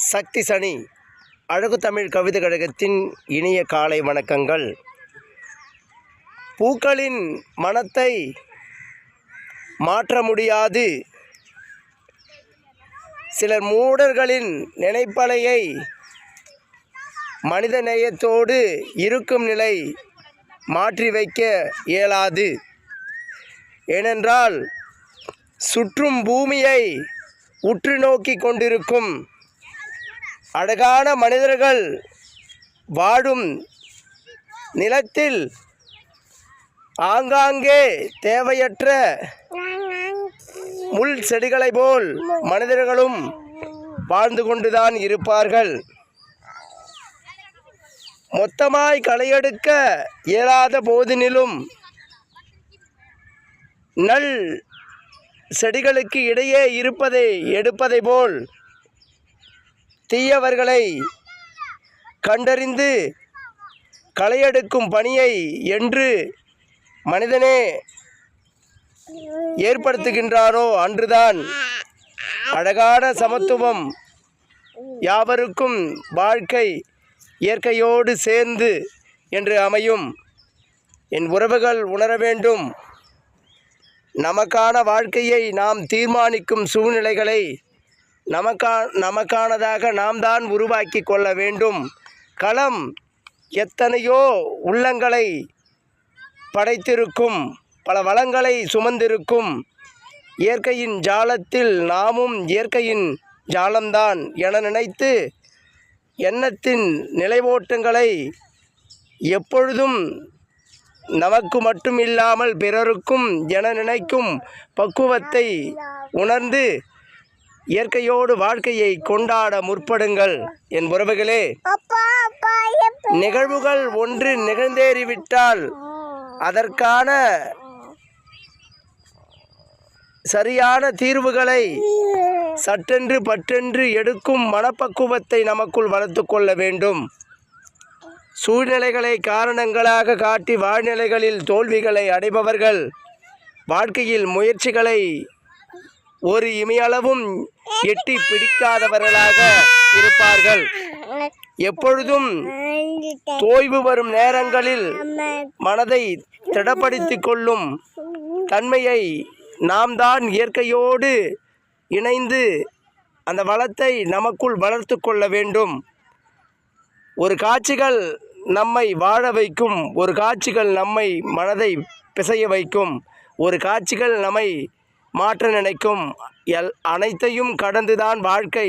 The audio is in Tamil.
சக்தி சனி அழகு தமிழ் கவிதை கழகத்தின் இனிய காலை வணக்கங்கள். பூக்களின் மனத்தை மாற்ற முடியாது. சிலர் மூடர்களின் நினைப்பலையை மனித நேயத்தோடு இருக்கும் நிலை மாற்றி வைக்க இயலாது. ஏனென்றால் சுற்றும் பூமியை உற்று நோக்கி கொண்டிருக்கும் அழகான மனிதர்கள் வாழும் நிலத்தில் ஆங்காங்கே தேவையற்ற முள் செடிகளை போல் மனிதர்களும் வாழ்ந்து கொண்டுதான் இருப்பார்கள். மொத்தமாய் களையெடுக்க இயலாத போதினிலும் நல் செடிகளுக்கு இடையே இருப்பதை எடுப்பதை போல் தீயவர்களை கண்டறிந்து களையெடுக்கும் பணியை என்று மனிதனே ஏற்படுத்துகின்றானோ அன்றுதான் அழகான சமத்துவம் யாவருக்கும் வாழ்க்கை இயற்கையோடு சேர்ந்து என்று அமையும். என் உறவுகள் உணர வேண்டும். நமக்கான வாழ்க்கையை நாம் தீர்மானிக்கும் சூழ்நிலைகளை நமக்கானதாக நாம் தான் உருவாக்கி கொள்ள வேண்டும். களம் எத்தனையோ உள்ளங்களை படைத்திருக்கும், பல வளங்களை சுமந்திருக்கும் இயற்கையின் ஜாலத்தில் நாமும் இயற்கையின் ஜாலம்தான் என நினைத்து எண்ணத்தின் நிலைவோட்டங்களை எப்பொழுதும் நமக்கு மட்டும் இல்லாமல் பிறருக்கும் என நினைக்கும் பக்குவத்தை உணர்ந்து இயற்கையோடு வாழ்க்கையை கொண்டாட முற்படுங்கள். என் உறவுகளே, நிகழ்வுகள் ஒன்று நிகழ்ந்தேறிவிட்டால் அதற்கான சரியான தீர்வுகளை சட்டென்று பற்றென்று எடுக்கும் மனப்பக்குவத்தை நமக்குள் வளர்த்து கொள்ள வேண்டும். சூழ்நிலைகளை காரணங்களாக காட்டி வாழ்நிலைகளில் தோல்விகளை அடைபவர்கள் வாழ்க்கையில் முயற்சிகளை ஒரு இமையளவும் எட்டி பிடிக்காதவர்களாக இருப்பார்கள். எப்பொழுதும் தோய்வு வரும் நேரங்களில் மனதை திடப்படுத்திக் கொள்ளும் தன்மையை நாம் தான் இயற்கையோடு இணைந்து அந்த வளத்தை நமக்குள் வளர்த்து கொள்ள வேண்டும். ஒரு காட்சிகள் நம்மை வாழ வைக்கும், ஒரு காட்சிகள் நம்மை மனதை பிசைய வைக்கும், ஒரு காட்சிகள் நம்மை மாற்ற நினைக்கும். அனைத்தையும் கடந்துதான் வாழ்க்கை